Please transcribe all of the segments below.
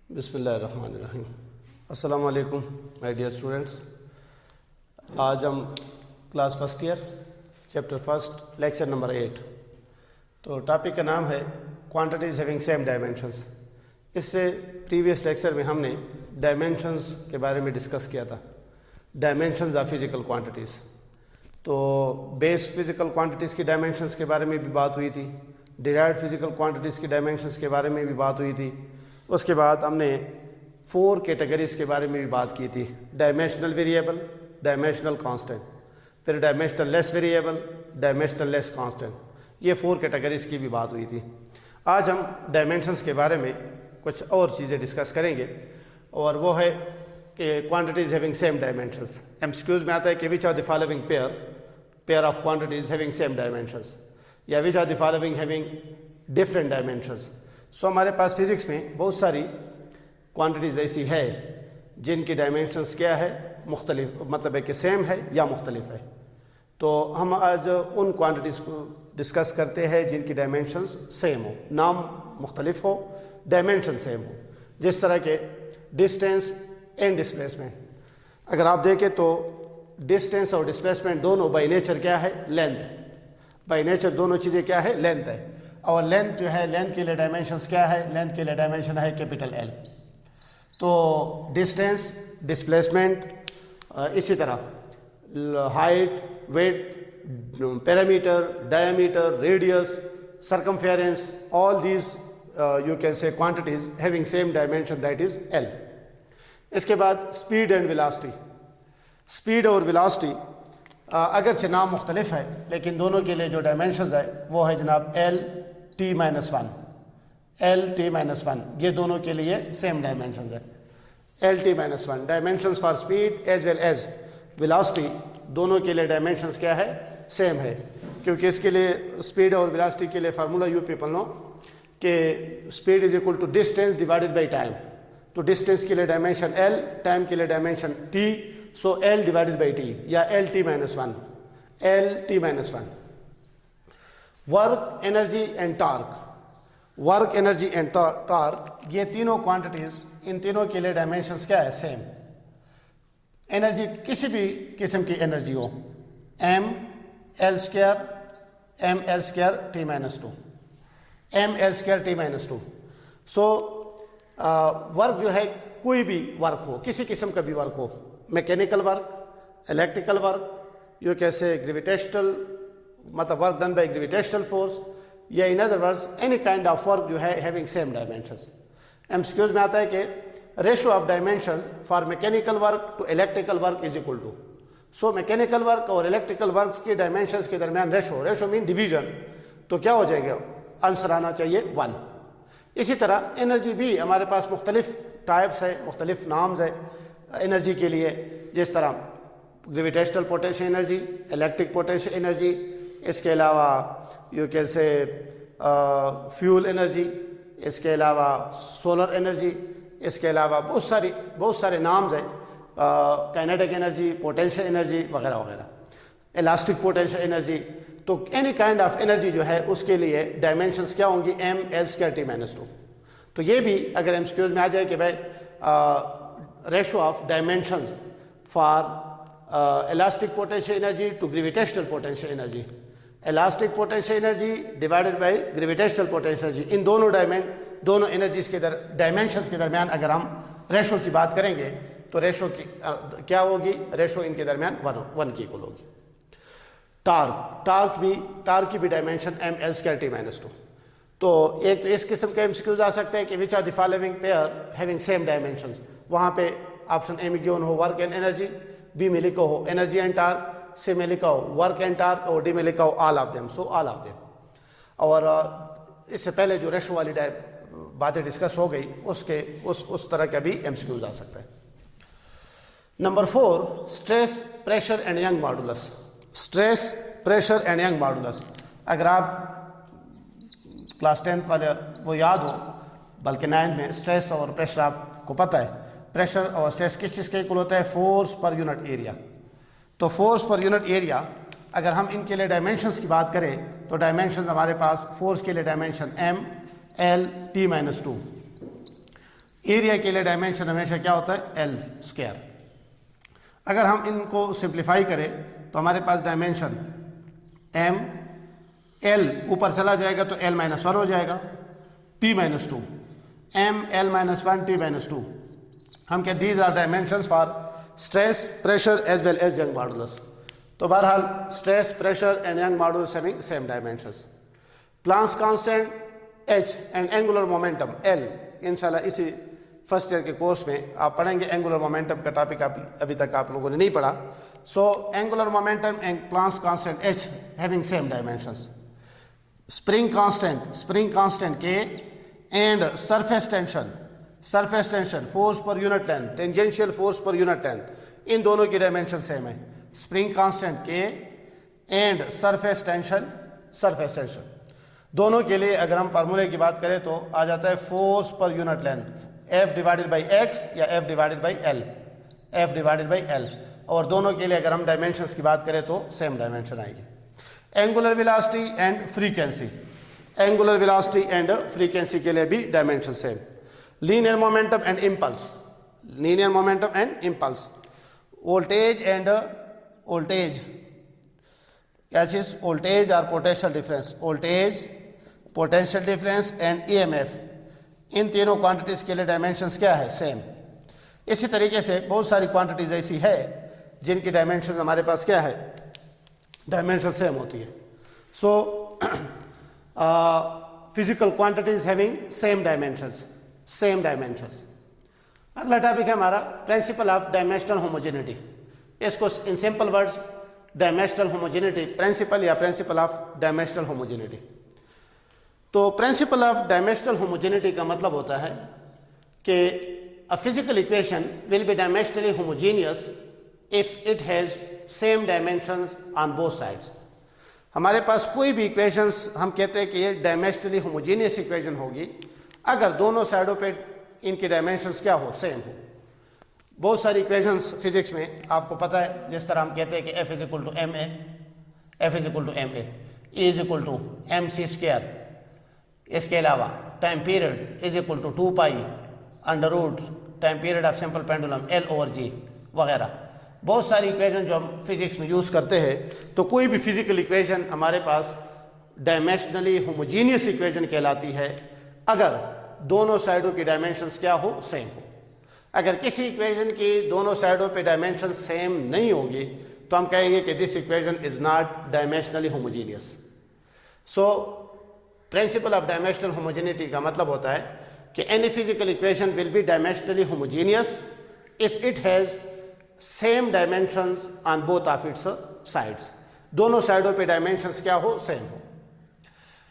बिस्मिल्लाहिर्रहमानिर्रहीम। अस्सलामु अलैकुम माय डियर स्टूडेंट्स। आज हम class first year chapter first lecture number 8। तो टॉपिक का नाम है क्वांटिटीज़ हैविंग सेम डायमेंशंस। इससे प्रीवियस लेक्चर में हमने डायमेंशंस के बारे में डिस्कस किया था, डायमेंशंस ऑफ फिज़िकल क्वांटिटीज़। तो बेस फिज़िकल क्वांटिटीज़ की डायमेंशंस के बारे में भी बात हुई थी, डिराइव्ड फिज़िकल क्वांटिटीज़ की डायमेंशंस के बारे में भी बात हुई थी। उसके बाद हमने 4 कैटेगरीज़ के बारे में भी बात की थी, डायमेंशनल वेरिएबल, डायमेंशनल कांस्टेंट, फिर dimensional less variable, dimensional less constant. ये 4 कैटेगरीज़ की भी बात हुई थी। आज हम डायमेंशंस के बारे में कुछ और चीज़ें डिस्कस करेंगे, और वो है कि quantities having same dimensions. MCQs में आता है कि which are the following pair of quantities having same dimensions, या which are the following having different dimensions. So हमारे पास फिज़िक्स में बहुत सारी क्वांटिटीज़ ऐसी है जिनकी डायमेंशंस क्या है, मुख्तलिफ, मतलब है कि सेम है या मुख्तलिफ है। तो हम आज उन क्वांटिटीज़ को डिस्कस करते हैं जिनकी डायमेंशंस सेम हो, नाम मुख्तलिफ हो, डायमेंशन सेम हो। जिस तरह के डिस्टेंस एंड डिस्प्लेसमेंट, अगर आप देखें तो डिस्टेंस और डिस्प्लेसमेंट दोनों बाई नेचर क्या है, लेंथ। बाई नेचर दोनों चीज़ें क्या है, लेंथ है। और लेंथ जो है, लेंथ के लिए डायमेंशंस क्या है, लेंथ के लिए डायमेंशन है कैपिटल एल। तो डिस्टेंस, डिस्प्लेसमेंट, इसी तरह height, weight, parameter, diameter, radius, circumference, all these you can say quantities having same dimension, that is L. इसके बाद स्पीड एंड वेलोसिटी। स्पीड और वेलोसिटी अगरचे नाम मुख्तलिफ है, लेकिन दोनों के लिए जो डायमेंशंस है वो है जनाब L T minus one, L T minus one. ये दोनों के लिए सेम डायमेंशंस है, L T minus one. Dimensions for speed as well as velocity, दोनों के लिए डायमेंशंस क्या है, सेम है। क्योंकि इसके लिए स्पीड और वेलोसिटी के लिए फार्मूला यू पीपल नो कि speed is equal to distance divided by time. तो डिस्टेंस के लिए डायमेंशन एल, टाइम के लिए dimension T, so L divided by T, या L T minus one, L T minus one. Work, energy and torque. Work, energy and torque, ये तीनों quantities, इन तीनों के लिए डायमेंशंस क्या है, सेम। एनर्जी, किसी भी किस्म की एनर्जी हो, M L square T minus two, M L square T minus two. So work जो है, कोई भी वर्क हो, किसी किस्म का भी वर्क हो, mechanical work, electrical work, you कैसे ग्रेविटेशनल, मतलब work done by gravitational force, या in other words any kind of work जो है हैविंग सेम डायमेंशंस। एमसीक्यूज में आता है कि ratio of dimension for mechanical work to electrical work is equal to. So mechanical work और electrical work के dimensions के दरमियान रेशो मीन डिवीजन, तो क्या हो जाएगा, आंसर आना चाहिए 1। इसी तरह एनर्जी भी हमारे पास मुख्तलिफ टाइप्स है, मुख्तलिफ नाम्स है एनर्जी के लिए। जिस तरह gravitational potential energy, electric potential energy, इसके अलावा यू कैन से फ्यूल एनर्जी, इसके अलावा सोलर एनर्जी, इसके अलावा बहुत सारे नाम्स हैं, काइनेटिक एनर्जी, पोटेंशियल एनर्जी वगैरह वगैरह, इलास्टिक पोटेंशियल एनर्जी। तो एनी काइंड ऑफ एनर्जी जो है उसके लिए डायमेंशंस क्या होंगी, M L square T minus two. तो ये भी अगर एमसीक्यूज में आ जाए कि भाई ratio of dimensions for elastic potential energy to gravitational potential energy, elastic potential energy divided by gravitational potential energy, इन दोनों एनर्जीज के डायमेंशंस के दरमियान अगर हम रेशो की बात करेंगे तो रेशो की क्या होगी, रेशो इनके दरमियान 1 की इक्वल होगी। टार्क की भी dimension M L square T minus two. तो एक तो इस किस्म के एमसीक्यूज आ सकते हैं कि which are the following pair having same dimensions. वहाँ पे ऑप्शन ए में गिवन हो वर्क एंड एनर्जी, बी में लिखा हो एनर्जी एंड टार्क, सी में लिखा हो वर्क एंड टार्क, और डी में लिखा हो all of them, so all of them. और इससे पहले जो रेशो वाली बातें डिस्कस हो गई, उसके उस तरह का भी एमसीक्यूज आ सकता है। Number 4, stress, pressure and Young modulus. Stress, pressure and Young modulus, अगर आप क्लास 10th वाले वो याद हो, बल्कि 9th में स्ट्रेस और प्रेशर आपको पता है। प्रेशर और स्ट्रेस किस चीज़ के इक्वल होता है, फोर्स पर यूनिट एरिया। तो फोर्स पर यूनिट एरिया, अगर हम इनके लिए डायमेंशंस की बात करें तो डायमेंशंस हमारे पास फोर्स के लिए dimension M L T minus two, area के लिए डायमेंशन हमेशा क्या होता है, एल स्क्वायर। अगर हम इनको सिंप्लीफाई करें तो हमारे पास डायमेंशन एम, एल ऊपर चला जाएगा तो एल माइनस वन हो जाएगा, T minus two, M L minus one T minus two. हम क्या, these are dimensions for stress, pressure as well as Young modulus. तो बहरहाल stress, pressure and Young modulus having same dimensions. Planck's constant H and angular momentum L, इंशाल्लाह इसी first year के course में आप पढ़ेंगे। एंगुलर मोमेंटम का topic अभी तक आप लोगों ने नहीं पढ़ा। So angular momentum and Planck's constant H having same dimensions. Spring constant K and surface tension force per unit length, tangential force per unit length, इन दोनों की डायमेंशन सेम है। Spring constant K and surface tension दोनों के लिए अगर हम फार्मूले की बात करें तो आ जाता है force per unit length, F divided by x या F डिवाइडेड बाई एल। और दोनों के लिए अगर हम डायमेंशंस की बात करें तो सेम डायमेंशन आएगी। एंगुलर वेलोसिटी एंड फ्रीक्वेंसी के लिए भी dimension same. Linear momentum and impulse, voltage क्या चीज, वोल्टेज और पोटेंशियल डिफरेंस एंड EMF, इन तीनों क्वांटिटीज के लिए डायमेंशंस क्या है, सेम। इसी तरीके से बहुत सारी क्वांटिटीज ऐसी है जिनकी डायमेंशन हमारे पास क्या है, डायमेंशन सेम होती है। So physical quantities having same dimensions. अगला टॉपिक है हमारा प्रिंसिपल ऑफ डायमेंशनल होमोजेनिटी। इसको in simple words dimensional homogeneity principal of dimensional homogeneity. तो प्रिंसिपल ऑफ डायमेंशनल होमोजेनिटी का मतलब होता है कि a physical equation will be dimensionally homogeneous if it has same dimensions on both sides। हमारे पास कोई भी इक्वेशंस हम कहते हैं कि ये डायमेंशनली होमोजेनियस इक्वेशन होगी अगर दोनों साइडों पे इनके डायमेंशंस क्या हो, सेम हो। बहुत सारी इक्वेशंस फिजिक्स में आपको पता है, जिस तरह हम कहते हैं कि F is equal to M A, F is equal to M A, E is equal to M C square. इसके अलावा time period is equal to 2 pi under root time period of simple pendulum L over G वगैरह। बहुत सारी equation जो हम physics में use करते हैं। तो कोई भी फिजिकल इक्वेशन हमारे पास डायमेंशनली होमोजीनियस इक्वेशन कहलाती है अगर दोनों साइडों की डायमेंशंस क्या हो, सेम हो। अगर किसी इक्वेशन की दोनों साइडों पे डायमेंशन सेम नहीं होगी तो हम कहेंगे कि this equation is not dimensionally homogeneous. So principle of dimensional homogeneity का मतलब होता है कि any physical equation will be dimensionally homogeneous if it has same dimensions on both of its sides. दोनों साइडों पे डायमेंशंस क्या हो, सेम हो।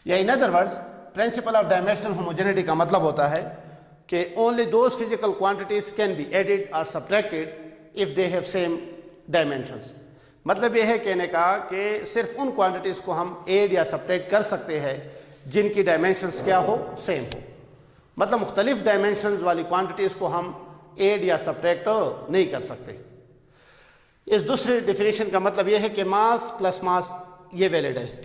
या in other words principle of dimensional homogeneity का मतलब होता है कि only those physical quantities can be added और subtracted if they have same dimensions. मतलब यह है कहने का कि सिर्फ उन क्वांटिटीज को हम एड या सब्ट्रैक्ट कर सकते हैं जिनकी डायमेंशंस क्या हो, सेम हो। मतलब मुख्तलिफ डायमेंशंस वाली क्वांटिटीज को हम एड या सब्ट्रैक्ट नहीं कर सकते। इस दूसरे डेफिनेशन का मतलब यह है कि मास प्लस मास ये वैलिड है।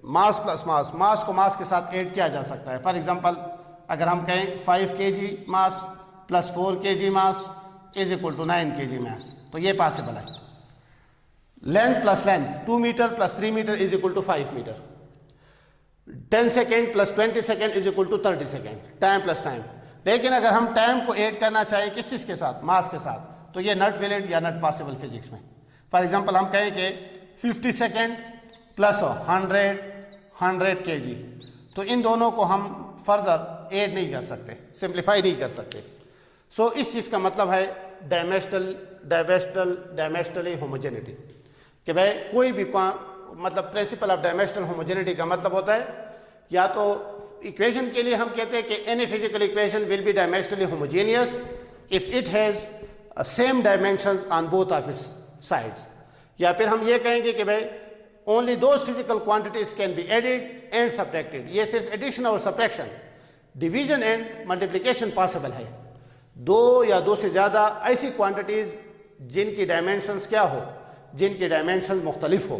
मास प्लस मास को मास के साथ ऐड किया जा सकता है। फॉर एग्जांपल अगर हम कहें 5 kg mass plus 4 kg mass is equal to 9 kg mass, तो ये पॉसिबल है। Length plus length 2 metre plus 3 metre is equal to 5 metre. 10 second plus 20 second is equal to 30 second, time plus time. लेकिन अगर हम time को add करना चाहें किस चीज़ के साथ, मास के साथ, तो ये नॉट वैलिड या नॉट पॉसिबल फिजिक्स में। फॉर एग्जांपल हम कहें कि 50 सेकेंड प्लस 100 kg, तो इन दोनों को हम फर्दर ऐड नहीं कर सकते, सिंप्लीफाई नहीं कर सकते। सो इस चीज़ का मतलब है डायमेंशनली होमोजेनिटी, कि भाई कोई भी मतलब प्रिंसिपल ऑफ डायमेंशनल होमोजेनिटी का मतलब होता है या तो इक्वेशन के लिए हम कहते हैं कि any physical equation will be dimensionally homogeneous if it has same dimensions on both of its sides. या फिर हम ये कहेंगे कि भाई only those physical quantities can be added and subtracted. ये सिर्फ एडिशन और subtraction, division and multiplication possible है। दो या दो से ज़्यादा ऐसी क्वांटिटीज जिनकी डायमेंशंस क्या हो, जिनकी डायमेंशंस मुख्तलिफ हो,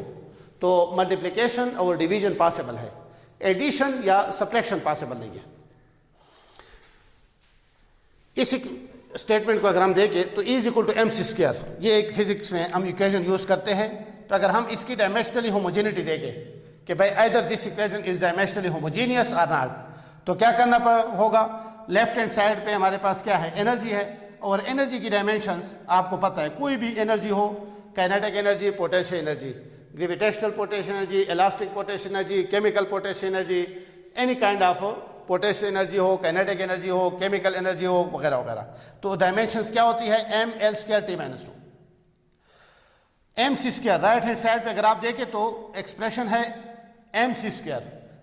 तो मल्टीप्लिकेशन और डिवीजन पॉसिबल है, एडिशन या सब्ट्रैक्शन पॉसिबल नहीं है। इस स्टेटमेंट को अगर हम देखें तो E equal to M C square, ये एक फिजिक्स में हम इक्वेशन यूज करते हैं। तो अगर हम इसकी डायमेंशनली होमोजेनिटी देखें कि भाई either this equation is dimensionally homogeneous और नॉट, तो क्या करना होगा, लेफ्ट हैंड साइड पे हमारे पास क्या है, एनर्जी है, और एनर्जी की डायमेंशंस आपको पता है, कोई भी एनर्जी हो, kinetic energy, potential energy, gravitational potential energy, elastic potential energy, chemical potential energy, any kind of potential energy हो, काइनेटिक एनर्जी हो, केमिकल एनर्जी हो, वगैरह वगैरह। तो डायमेंशंस क्या होती है, m L square T minus two M C square. Right hand side पे अगर आप देखें तो एक्सप्रेशन है एम सी स्क्वायर।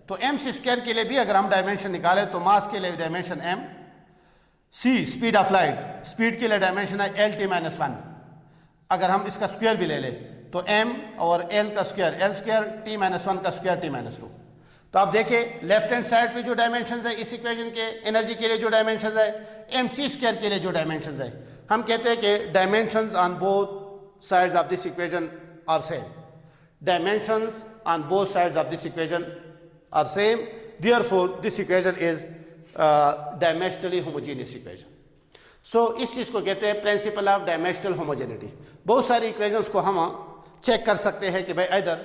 तो एम सी स्क्वायर के लिए भी अगर हम डायमेंशन निकालें तो मास के लिए dimension m, c speed of light, speed के लिए डायमेंशन है एल टी माइनस वन। अगर हम इसका स्क्वायर भी ले लें तो एम और एल का square L square, T minus one का स्क्वायर टी माइनस टू। तो आप देखें लेफ्ट हैंड साइड पे जो डायमेंशन है इस इक्वेशन के, एनर्जी के लिए जो डायमेंशन है, एम सी स्क्वायर के लिए जो डायमेंशन है, हम कहते हैं कि dimension on both sides of this equation are same. Dimensions on both sides of this equation are same. Therefore, this equation is dimensionally homogeneous equation. So, इस चीज़ को कहते हैं प्रिंसिपल ऑफ डायमेंशनल होमोजेनिटी। बहुत सारी इक्वेशंस को हम check कर सकते हैं कि भाई इधर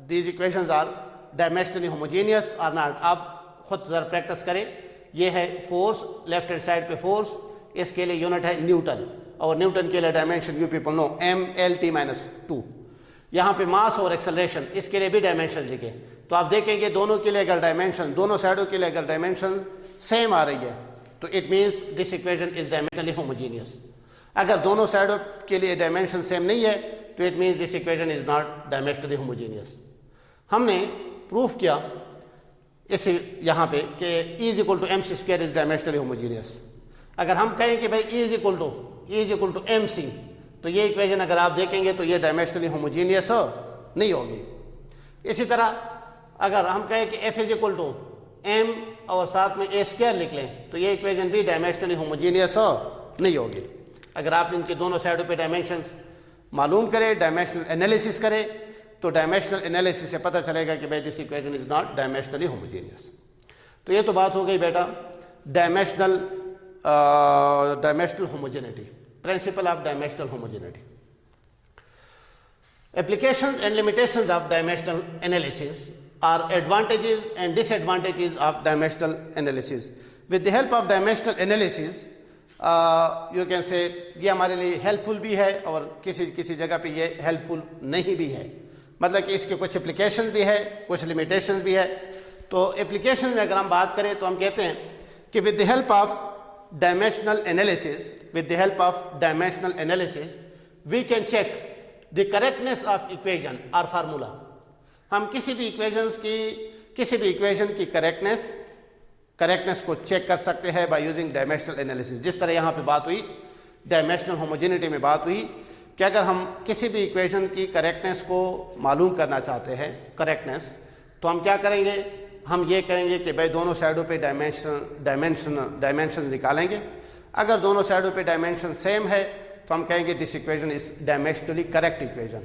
these equations are dimensionally homogeneous or not। आप खुद ज़रा प्रैक्टिस करें। ये है फोर्स, लेफ्ट हैंड साइड पे फोर्स, इसके लिए यूनिट है न्यूटन, और न्यूटन के लिए dimension you people know m L T minus two. यहाँ पे मास और एक्सेलरेशन, इसके लिए भी डायमेंशन लिखे। तो आप देखेंगे दोनों के लिए अगर डायमेंशन, दोनों साइडों के लिए अगर डायमेंशन सेम आ रही है तो it means this equation is dimensionally homogeneous. अगर दोनों साइडों के लिए डायमेंशन सेम नहीं है तो it means this equation is not dimensionally homogeneous. हमने प्रूफ किया इस यहाँ पे कि E is equal to M C square is dimensionally homogeneous. अगर हम कहें कि भाई E is equal to M c, तो ये इक्वेशन अगर आप देखेंगे तो ये डायमेंशनली होमोजीनियस नहीं होगी। इसी तरह अगर हम कहें कि F is equal to m और साथ में ए स्क्वायर लिख लें तो ये इक्वेशन भी डायमेंशनली होमोजीनियस नहीं होगी। अगर आप इनके दोनों साइडों पे डायमेंशंस मालूम करें, डायमेंशनल एनालिसिस करें, तो डायमेंशनल एनालिसिस से पता चलेगा कि भाई this equation is not dimensionally homogeneous. तो ये तो बात हो गई बेटा dimensional homogeneity, principle of dimensional homogeneity. Applications and limitations of dimensional analysis are advantages and disadvantages of dimensional analysis. With the help of dimensional analysis, you can say ये हमारे लिए helpful भी है और किसी जगह पे ये helpful नहीं भी है। मतलब कि इसके कुछ applications भी है, कुछ limitations भी है। तो applications में अगर हम बात करें तो हम कहते हैं कि with the help of dimensional analysis, we can check the correctness of equation or formula। हम किसी भी इक्वेशन की करेक्टनेस को चेक कर सकते हैं बाय यूजिंग डायमेंशनल एनालिसिस। जिस तरह यहाँ पे बात हुई डायमेंशनल होमोजेनिटी में बात हुई कि अगर हम किसी भी इक्वेशन की करेक्टनेस को मालूम करना चाहते हैं करेक्टनेस, तो हम क्या करेंगे, हम ये करेंगे कि भाई दोनों साइडों पे डायमेंशन निकालेंगे। अगर दोनों साइडों पे डायमेंशन सेम है तो हम कहेंगे this equation is dimensionally correct equation.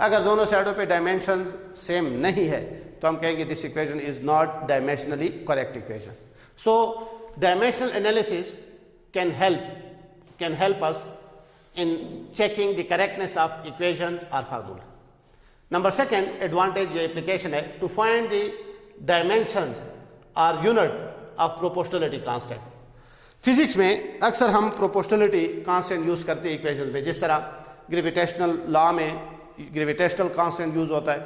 अगर दोनों साइडों पे डायमेंशन सेम नहीं है तो हम कहेंगे this equation is not dimensionally correct equation. So dimensional analysis can help us in checking the correctness of equation और फार्मूला। नंबर सेकेंड एडवांटेज या एप्लीकेशन है टू फाइंड द डायमेंशन और unit of proportionality constant. Physics में अक्सर हम proportionality constant use करते हैं equations में। जिस तरह ग्रेविटेशनल लॉ में ग्रेविटेशनल कांस्टेंट यूज होता है,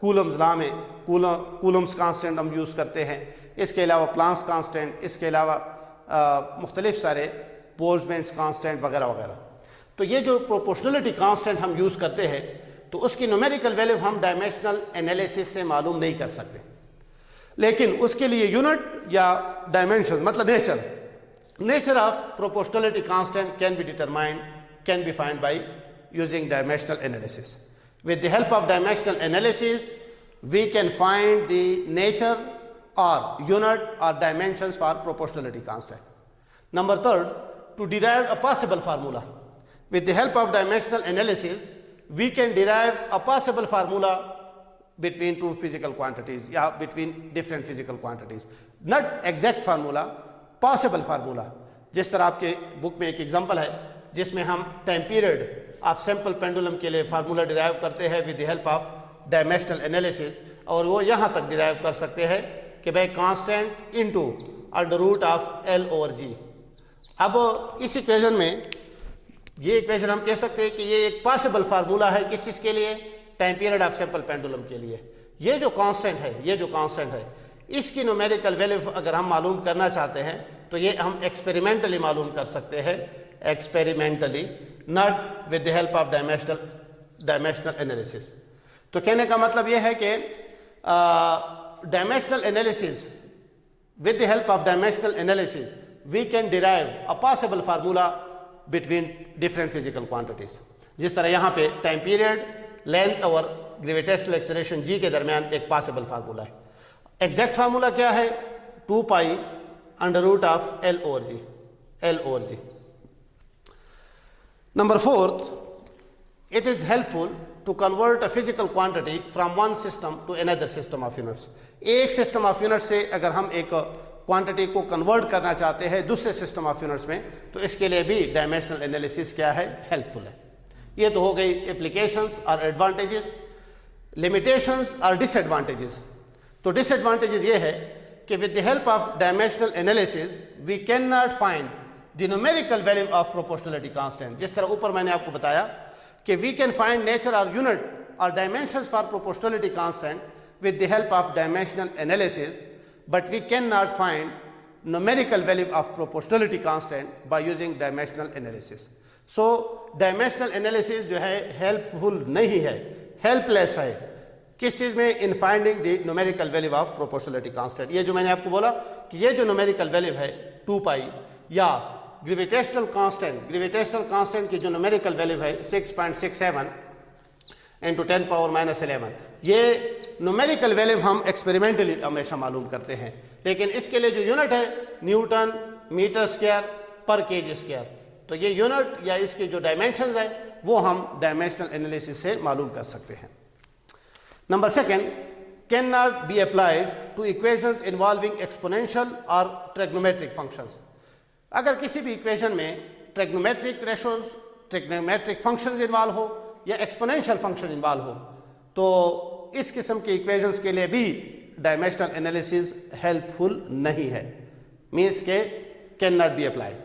कूलम्स लॉ में कूलम्स कांस्टेंट हम यूज करते हैं। इसके अलावा प्लांक्स कांस्टेंट, इसके अलावा मुख्तलिफ सारे बोल्ट्जमैन कांस्टेंट वगैरह वगैरह। तो ये जो प्रोपोर्शनलिटी कांस्टेंट हम यूज करते हैं तो उसकी न्यूमेरिकल वैल्यू हम डायमेंशनल एनालिसिस से मालूम नहीं कर सकते, लेकिन उसके लिए यूनिट या डायमेंशन मतलब nature of proportionality constant can be find by using dimensional analysis. With the help of dimensional analysis we can find the nature और यूनिट और dimensions for proportionality constant. Number third, to derive a possible formula. With the help of dimensional analysis we can derive a possible formula between two physical quantities, between different physical quantities. Not exact formula, possible formula. जिस तरह आपके book में एक example है जिसमें हम time period of simple pendulum के लिए फार्मूला डिराइव करते हैं with the help of dimensional analysis, और वो यहाँ तक डिराइव कर सकते हैं कि भाई constant into under root of L over G. अब इस इक्वेशन में ये इक्वेशन हम कह सकते हैं कि ये एक पॉसिबल फार्मूला है किस चीज़ के लिए, time period of simple pendulum के लिए। ये जो कांस्टेंट है इसकी न्यूमेरिकल वैल्यू अगर हम मालूम करना चाहते हैं तो ये हम एक्सपेरिमेंटली मालूम कर सकते हैं, experimentally, not with the help of dimensional analysis. तो कहने का मतलब ये है कि dimensional analysis, with the help of dimensional analysis we can derive a possible formula between different physical quantities। जिस तरह यहाँ पे टाइम पीरियड, लेंथ और ग्रेविटेशनल एक्सेलरेशन g के दरमियान एक पॉसिबल फार्मूला है। एग्जैक्ट फार्मूला क्या है, 2 pi under root of L over g. Number 4, it is helpful to convert a physical quantity from one system to another system of units। एक system of unit से अगर हम एक quantity को convert करना चाहते हैं दूसरे सिस्टम ऑफ यूनिट्स में, तो इसके लिए भी डायमेंशनल एनालिसिस क्या है, हेल्पफुल है। ये तो हो गई एप्लीकेशंस और एडवांटेजेस। लिमिटेशंस और डिसएडवांटेजेस। तो डिसएडवांटेजेस ये है कि with the help of dimensional analysis we can not find the numerical value of proportionality constant. जिस तरह ऊपर मैंने आपको बताया कि we can find nature or unit or dimensions for proportionality constant with the help of dimensional analysis, but we cannot find numerical value of proportionality constant by using dimensional analysis। So dimensional analysis जो है helpful नहीं है, helpless है। किस चीज़ में, in finding the numerical value of proportionality constant। ये जो मैंने आपको बोला कि ये जो numerical value है 2 पाई, या ग्रेविटेशनल कांस्टेंट की जो न्यूमेरिकल वैल्यू है 6.67 इंटू 10⁻⁻11, ये न्यूमेरिकल वैल्यू हम एक्सपेरिमेंटली हमेशा मालूम करते हैं, लेकिन इसके लिए जो यूनिट है न्यूटन मीटर स्क्वायर पर केजी स्क्वायर। तो ये यूनिट या इसकी जो डायमेंशंस है वो हम डायमेंशनल एनालिसिस से मालूम कर सकते हैं। Number 2, can not be applied two equations involving exponential और ट्रिग्नोमेट्रिक फंक्शंस। अगर किसी भी इक्वेशन में trigonometric ratios, trigonometric functions involve हो या एक्सपोनेंशियल फंक्शन इन्वॉल्व हो, तो इस किस्म के इक्वेशंस के लिए भी डायमेंशनल एनालिसिस हेल्पफुल नहीं है, मीन्स के can not be applied.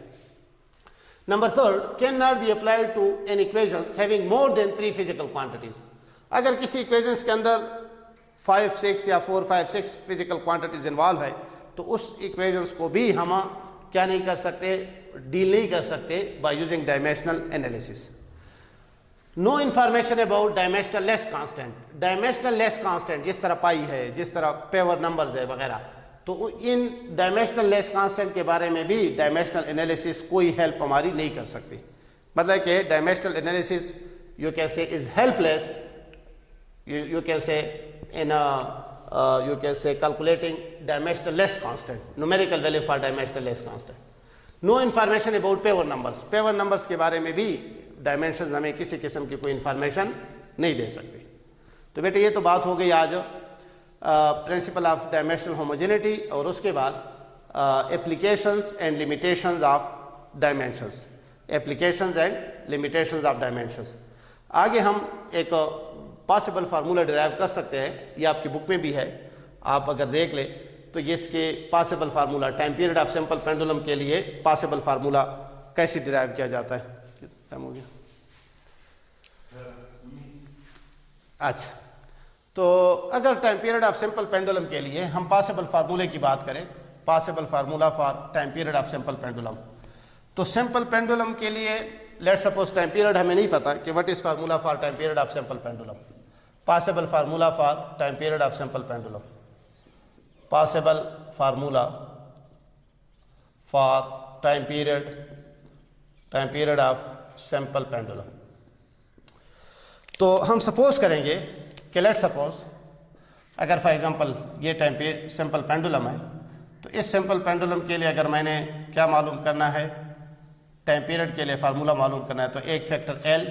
Number 3, can not be applied to an equations having more than 3 physical quantities. अगर किसी इक्वेशंस के अंदर 5, 6 या 4, 5, 6 फिजिकल क्वांटिटीज इन्वॉल्व है, तो उस इक्वेशंस को भी हम क्या नहीं कर सकते, डील नहीं कर सकते by using dimensional analysis. No information about dimensionless constant. Dimensionless constant जिस तरह पाई है, जिस तरह पेवर नंबर्स है वगैरह, तो इन डायमेंशनल लेस कांस्टेंट के बारे में भी डायमेंशनल एनालिसिस कोई हेल्प हमारी नहीं कर सकती। मतलब कि डायमेंशनल एनालिसिस यू कैन से is helpless, you can say in you can say calculating dimensional less constant, numerical value for dimensional less constant. No information about pair numbers। pair numbers के बारे में भी डायमेंशन हमें किसी किस्म की कोई इंफॉर्मेशन नहीं दे सकती। तो बेटे ये तो बात हो गई आज प्रिंसिपल ऑफ डायमेंशनल होमोजेनिटी, और उसके बाद applications and limitations of dimensions, applications and limitations of dimensions. आगे हम एक पॉसिबल फार्मूला डिराइव कर सकते हैं, ये आपकी बुक में भी है, आप अगर देख ले तो ये इसके possible formula time period of simple pendulum के लिए पॉसिबल फार्मूला कैसे डिराइव किया जाता है। टाइम हो गया, अच्छा। तो अगर time period of simple pendulum के लिए हम पॉसिबल फार्मूले की बात करें, possible formula for time period of simple pendulum, तो सिंपल पेंडुलम के लिए लेट्स सपोज टाइम पीरियड हमें नहीं पता कि what is formula for time period of simple pendulum. Possible formula for time period of simple pendulum, possible formula for time period of simple pendulum. तो हम suppose करेंगे कि लेट्स सपोज अगर for example ये टाइम पे simple pendulum है, तो इस सिंपल पेंडुलम के लिए अगर मैंने क्या मालूम करना है, टाइम पीरियड के लिए फार्मूला मालूम करना है, तो एक फैक्टर एल,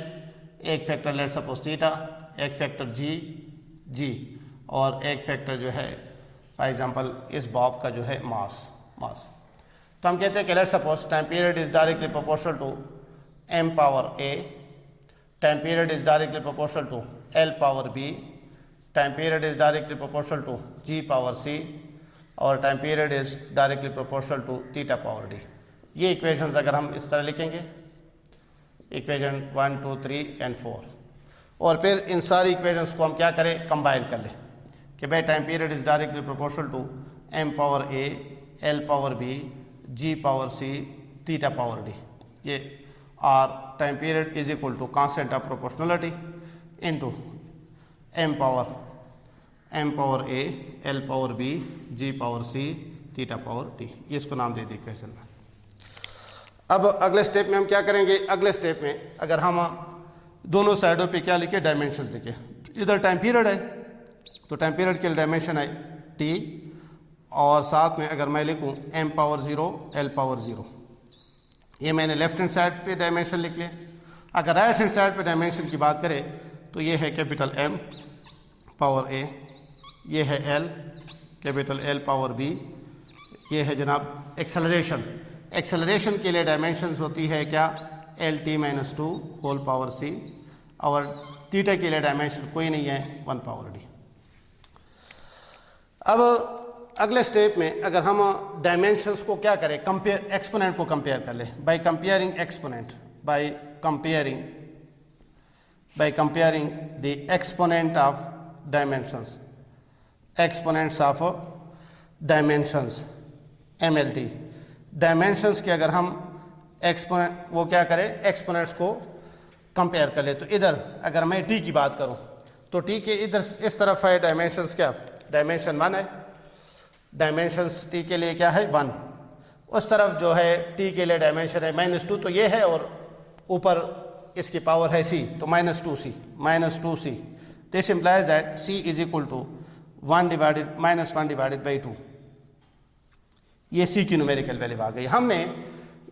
एक फैक्टर लेट्स सपोज थीटा, एक फैक्टर जी और एक फैक्टर जो है फॉर एग्जांपल इस बॉब का जो है मास। तो हम कहते हैं कि let's suppose time period is directly proportional to m power a, time period is directly proportional to l power b, time period is directly proportional to g power c, और time period is directly proportional to theta power d। ये equations अगर हम इस तरह लिखेंगे, equation 1 2 3 and 4, और फिर इन सारी इक्वेशंस को हम क्या करें, कंबाइन कर लें कि भाई time period is directly proportional to m power a, l power b, g power c, theta power d। ये or time period is equal to constant of proportionality into m power a, l power b, g power c, theta power d। ये इसको नाम दे the equation में। अब अगले step में हम क्या करेंगे, अगले स्टेप में अगर हम दोनों साइडों पे क्या लिखे, डायमेंशंस लिखे। इधर टाइम पीरियड है तो टाइम पीरियड के लिए डायमेंशन है t, और साथ में अगर मैं लिखूं m पावर 0, l पावर 0, ये मैंने लेफ्ट हैंड साइड पे डायमेंशन लिख लिए। अगर राइट हैंड साइड पे डायमेंशन की बात करें तो ये है कैपिटल M पावर a, ये है L capital L power b, ये है जनाब एक्सेलरेशन। एक्सेलरेशन के लिए डायमेंशंस होती है क्या, l T minus 2 whole power c, और थीटा के लिए डायमेंशन कोई नहीं है, 1 पावर d। अब अगले स्टेप में अगर हम डायमेंशंस को क्या करें, कंपेयर, एक्सपोनेंट को कंपेयर कर लें, by comparing exponent, by comparing the exponent of dimensions, exponents of dimensions, MLT। Dimensions के अगर हम एक्सपोनेंट वो क्या करें, एक्सपोनेंट्स को कंपेयर कर ले, तो इधर अगर मैं t की बात करूं तो t के इधर इस तरफ है डायमेंशंस क्या, डायमेंशन 1 है, डायमेंशंस t के लिए क्या है 1, उस तरफ जो है t के लिए डायमेंशन है -2, तो ये है, और ऊपर इसकी पावर है c, तो -2c, this implies that c is equal to -1 divided by 2। ये c की न्यूमेरिकल वैल्यू आ गई। हमने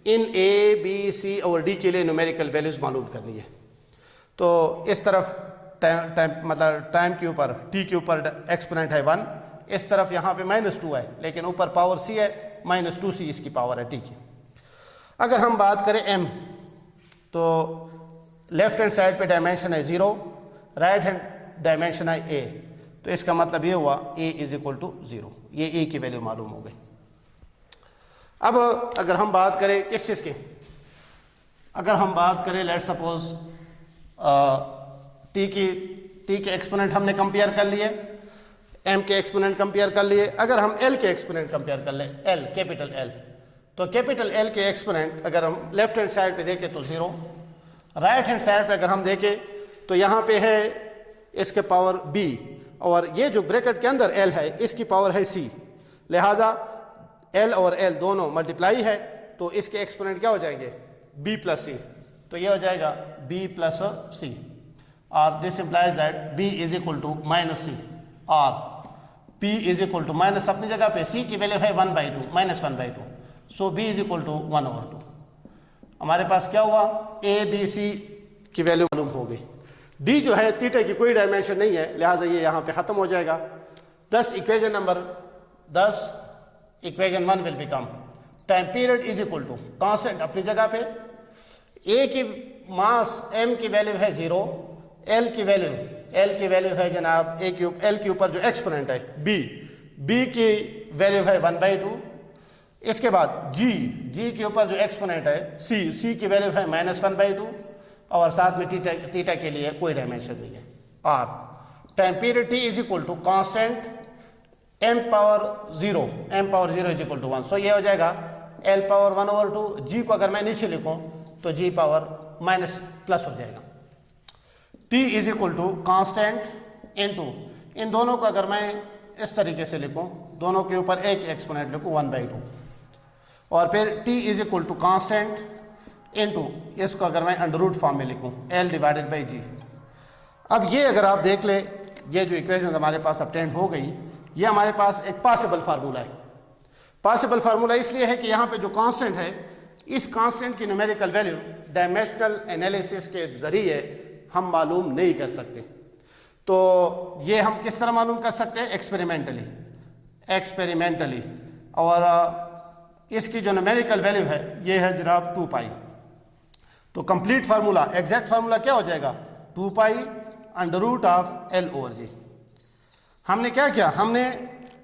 इन a, b, c और d के लिए न्यूमेरिकल वैल्यूज मालूम करनी है। तो इस तरफ टाइम के ऊपर t के ऊपर एक्सपोनेंट है 1, इस तरफ यहाँ पे -2 है, लेकिन ऊपर पावर c है, -2c इसकी पावर है t की। अगर हम बात करें m, तो लेफ्ट हैंड साइड पे डायमेंशन है 0, राइट हैंड डायमेंशन है a, तो इसका मतलब ये हुआ a इज इक्वल टू 0, ये a की वैल्यू मालूम हो गई। अब अगर हम बात करें किस चीज़ की, अगर हम बात करें लेट सपोज t के एक्सपोनेंट हमने कंपेयर कर लिए, m के एक्सपोनेंट कंपेयर कर लिए। अगर हम l के एक्सपोनेंट कंपेयर कर ले, l कैपिटल L, तो कैपिटल L के एक्सपोनेंट अगर हम लेफ्ट हैंड साइड पे देखें तो 0, राइट हैंड साइड पे अगर हम देखें तो यहाँ पे है इसके पावर b, और ये जो ब्रैकेट के अंदर l है इसकी पावर है c, लिहाजा l और l दोनों मल्टीप्लाई है, तो इसके एक्सपोनेंट क्या हो जाएंगे, b प्लस c, तो ये हो जाएगा b प्लस c, और this implies that b is equal to -c, और p is equal to minus अपनी जगह पे, c की वैल्यू है 1/2 -1/2, so b is equal to 1/2। हमारे पास क्या हुआ, a b c की वैल्यू मालूम हो गई। d जो है थीटा की कोई डायमेंशन नहीं है, लिहाजा ये यहाँ पे खत्म हो जाएगा। 10 equation number 10 equation 1 will become time period is equal to constant अपनी जगह पे, a की मास m की वैल्यू है 0, l की वैल्यू है जनाब l के ऊपर जो एक्सपोनेंट है b की वैल्यू है 1/2, इसके बाद g के ऊपर जो एक्सपोनेंट है c की वैल्यू है -1/2, और साथ में थीटा के लिए कोई डायमेंशन नहीं है। और time period t is equal to constant m power 0 is equal to 1, so ये हो जाएगा l पावर 1/2। g को अगर मैं नीचे लिखूं तो g पावर माइनस प्लस हो जाएगा। t is equal to constant into, इन दोनों को अगर मैं इस तरीके से लिखूं, दोनों के ऊपर एक एक्सपोनेंट लिखूं 1/2, और फिर t is equal to constant into, इसको अगर मैं अंडर रूट फॉर्म में लिखूं l डिवाइडेड बाई g। अब ये अगर आप देख ले, ये जो इक्वेशन हमारे पास ऑब्टेन हो गई, ये हमारे पास एक पॉसिबल फार्मूला है। पॉसिबल फार्मूला इसलिए है कि यहाँ पे जो कांस्टेंट है, इस कांस्टेंट की न्यूमेरिकल वैल्यू डायमेंशनल एनालिसिस के जरिए हम मालूम नहीं कर सकते। तो ये हम किस तरह मालूम कर सकते हैं, एक्सपेरिमेंटली। और इसकी जो न्यूमेरिकल वैल्यू है ये है जनाब 2 पाई। तो कंप्लीट फार्मूला, एग्जैक्ट फार्मूला क्या हो जाएगा 2 pi under root of L over G। हमने क्या किया, हमने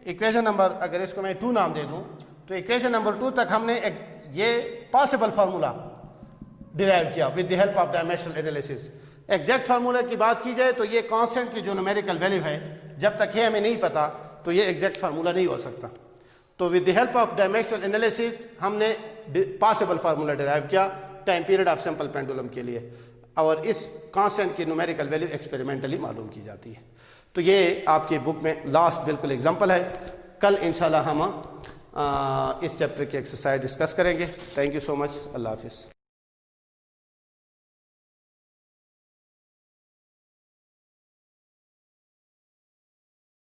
इक्वेशन नंबर, अगर इसको मैं 2 नाम दे दूं तो इक्वेशन नंबर 2 तक हमने ये पॉसिबल फार्मूला डिराइव किया with the help of dimensional analysis. Exact formula की बात की जाए तो ये कांस्टेंट की जो न्यूमेरिकल वैल्यू है, जब तक ये हमें नहीं पता तो ये एग्जैक्ट फार्मूला नहीं हो सकता। तो with the help of dimensional analysis हमने पॉसिबल फार्मूला डिराइव किया time period of simple pendulum के लिए, और इस कांस्टेंट की न्यूमेरिकल वैल्यू एक्सपेरिमेंटली मालूम की जाती है। तो ये आपकी बुक में लास्ट बिल्कुल एग्जांपल है। कल इंशाल्लाह हम इस चैप्टर की एक्सरसाइज डिस्कस करेंगे। Thank you so much. अल्लाह हाफिज़।